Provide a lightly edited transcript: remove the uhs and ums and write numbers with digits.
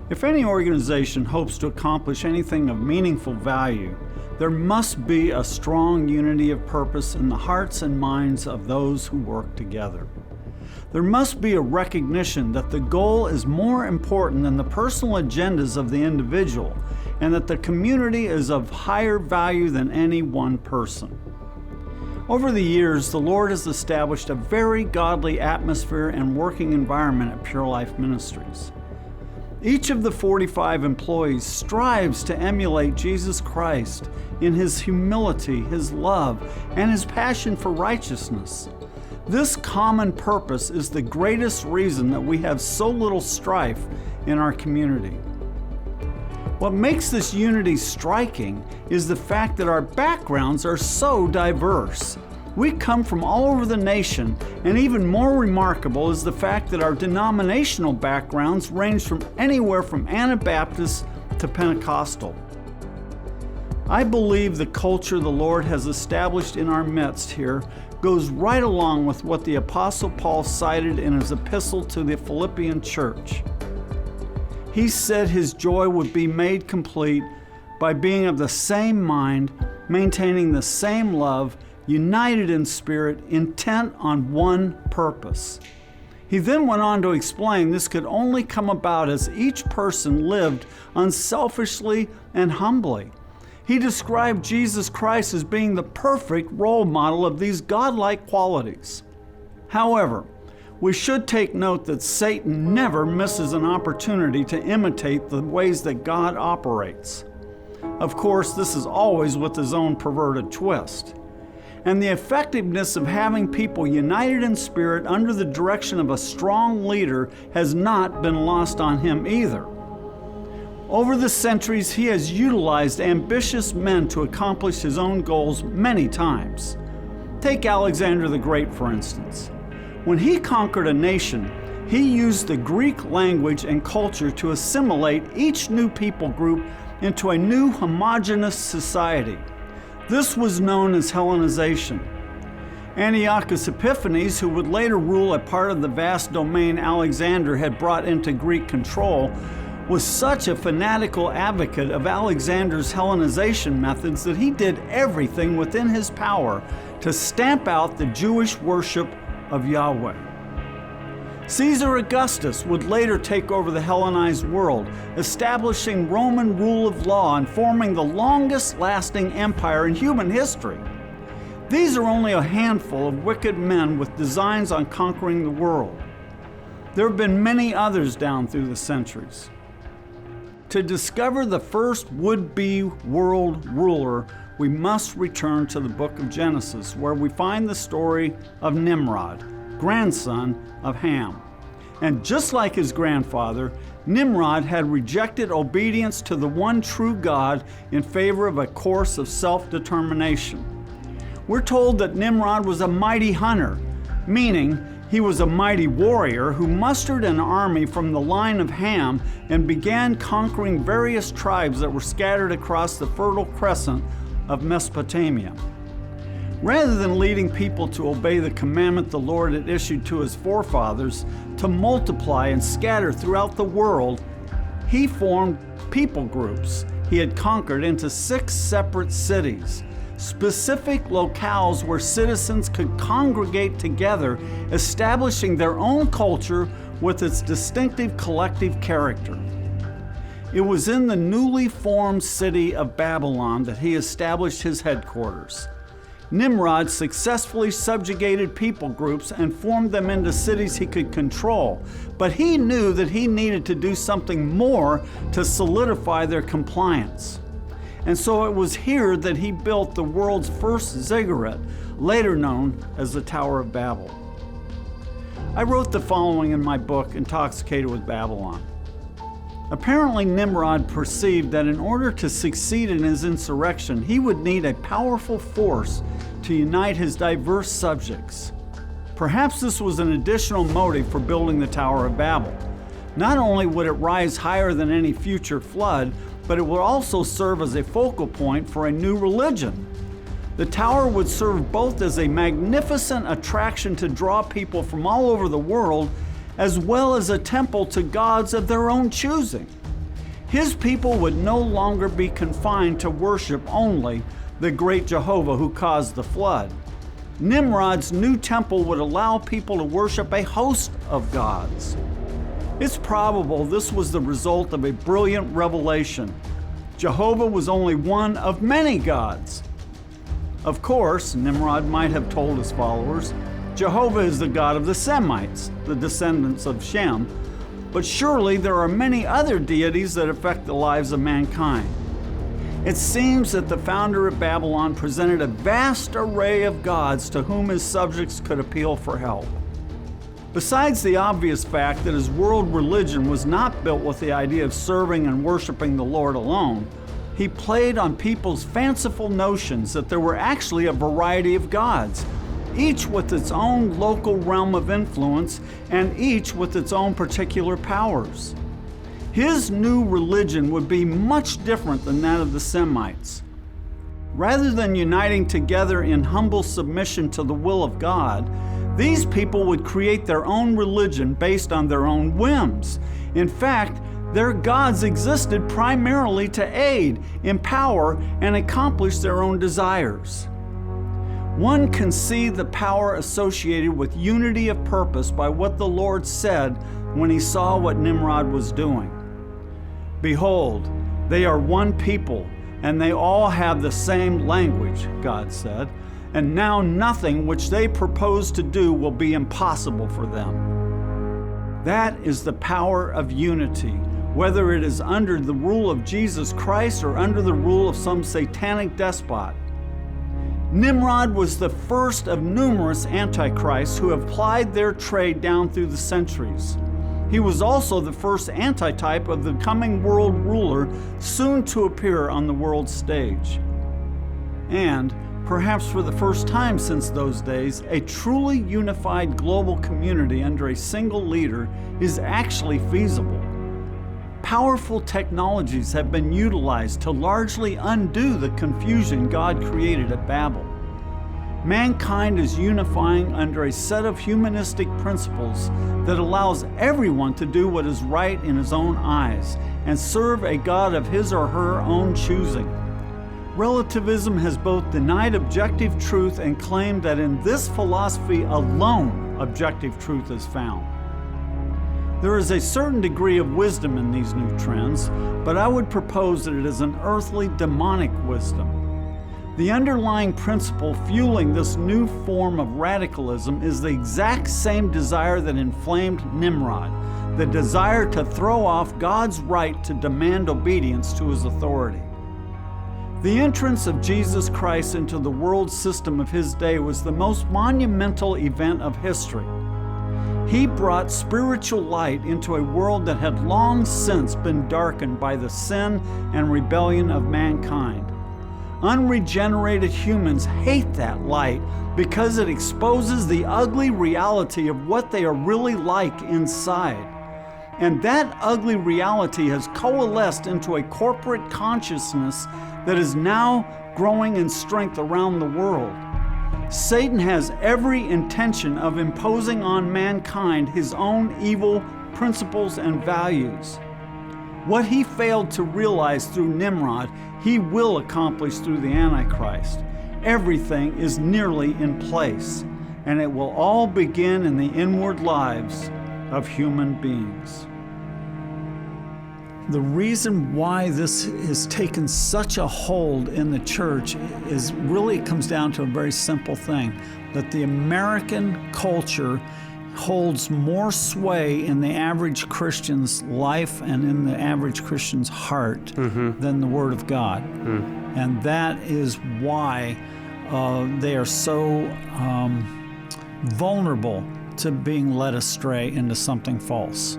If any organization hopes to accomplish anything of meaningful value, there must be a strong unity of purpose in the hearts and minds of those who work together. There must be a recognition that the goal is more important than the personal agendas of the individual, and that the community is of higher value than any one person. Over the years, the Lord has established a very godly atmosphere and working environment at Pure Life Ministries. Each of the 45 employees strives to emulate Jesus Christ in His humility, His love, and His passion for righteousness. This common purpose is the greatest reason that we have so little strife in our community. What makes this unity striking is the fact that our backgrounds are so diverse. We come from all over the nation, and even more remarkable is the fact that our denominational backgrounds range from anywhere from Anabaptist to Pentecostal. I believe the culture the Lord has established in our midst here goes right along with what the Apostle Paul cited in his epistle to the Philippian church. He said his joy would be made complete by being of the same mind, maintaining the same love, united in spirit, intent on one purpose. He then went on to explain this could only come about as each person lived unselfishly and humbly. He described Jesus Christ as being the perfect role model of these godlike qualities. However, we should take note that Satan never misses an opportunity to imitate the ways that God operates. Of course, this is always with his own perverted twist. And the effectiveness of having people united in spirit under the direction of a strong leader has not been lost on him either. Over the centuries, he has utilized ambitious men to accomplish his own goals many times. Take Alexander the Great, for instance. When he conquered a nation, he used the Greek language and culture to assimilate each new people group into a new homogeneous society. This was known as Hellenization. Antiochus Epiphanes, who would later rule a part of the vast domain Alexander had brought into Greek control, was such a fanatical advocate of Alexander's Hellenization methods that he did everything within his power to stamp out the Jewish worship of Yahweh. Caesar Augustus would later take over the Hellenized world, establishing Roman rule of law and forming the longest-lasting empire in human history. These are only a handful of wicked men with designs on conquering the world. There have been many others down through the centuries. To discover the first would-be world ruler, we must return to the book of Genesis, where we find the story of Nimrod, grandson of Ham. And just like his grandfather, Nimrod had rejected obedience to the one true God in favor of a course of self-determination. We're told that Nimrod was a mighty hunter, meaning he was a mighty warrior who mustered an army from the line of Ham and began conquering various tribes that were scattered across the Fertile Crescent of Mesopotamia. Rather than leading people to obey the commandment the Lord had issued to his forefathers to multiply and scatter throughout the world, he formed people groups he had conquered into 6 separate cities, specific locales where citizens could congregate together, establishing their own culture with its distinctive collective character. It was in the newly formed city of Babylon that he established his headquarters. Nimrod successfully subjugated people groups and formed them into cities he could control, but he knew that he needed to do something more to solidify their compliance. And so it was here that he built the world's first ziggurat, later known as the Tower of Babel. I wrote the following in my book, Intoxicated with Babylon. Apparently, Nimrod perceived that in order to succeed in his insurrection, he would need a powerful force to unite his diverse subjects. Perhaps this was an additional motive for building the Tower of Babel. Not only would it rise higher than any future flood, but it would also serve as a focal point for a new religion. The tower would serve both as a magnificent attraction to draw people from all over the world, as well as a temple to gods of their own choosing. His people would no longer be confined to worship only the great Jehovah who caused the flood. Nimrod's new temple would allow people to worship a host of gods. It's probable this was the result of a brilliant revelation. Jehovah was only one of many gods. Of course, Nimrod might have told his followers, Jehovah is the God of the Semites, the descendants of Shem, but surely there are many other deities that affect the lives of mankind. It seems that the founder of Babylon presented a vast array of gods to whom his subjects could appeal for help. Besides the obvious fact that his world religion was not built with the idea of serving and worshiping the Lord alone, he played on people's fanciful notions that there were actually a variety of gods, each with its own local realm of influence and each with its own particular powers. His new religion would be much different than that of the Semites. Rather than uniting together in humble submission to the will of God, these people would create their own religion based on their own whims. In fact, their gods existed primarily to aid, empower, and accomplish their own desires. One can see the power associated with unity of purpose by what the Lord said when he saw what Nimrod was doing. Behold, they are one people, and they all have the same language, God said, and now nothing which they propose to do will be impossible for them. That is the power of unity, whether it is under the rule of Jesus Christ or under the rule of some satanic despot. Nimrod was the first of numerous antichrists who have plied their trade down through the centuries. He was also the first antitype of the coming world ruler soon to appear on the world stage. And, perhaps for the first time since those days, a truly unified global community under a single leader is actually feasible. Powerful technologies have been utilized to largely undo the confusion God created at Babel. Mankind is unifying under a set of humanistic principles that allows everyone to do what is right in his own eyes and serve a God of his or her own choosing. Relativism has both denied objective truth and claimed that in this philosophy alone objective truth is found. There is a certain degree of wisdom in these new trends, but I would propose that it is an earthly demonic wisdom. The underlying principle fueling this new form of radicalism is the exact same desire that inflamed Nimrod, the desire to throw off God's right to demand obedience to his authority. The entrance of Jesus Christ into the world system of his day was the most monumental event of history. He brought spiritual light into a world that had long since been darkened by the sin and rebellion of mankind. Unregenerated humans hate that light because it exposes the ugly reality of what they are really like inside. And that ugly reality has coalesced into a corporate consciousness that is now growing in strength around the world. Satan has every intention of imposing on mankind his own evil principles and values. What he failed to realize through Nimrod, he will accomplish through the Antichrist. Everything is nearly in place, and it will all begin in the inward lives of human beings. The reason why this has taken such a hold in the church is really, it comes down to a very simple thing, that the American culture holds more sway in the average Christian's life and in the average Christian's heart than the Word of God. And that is why they are so vulnerable to being led astray into something false.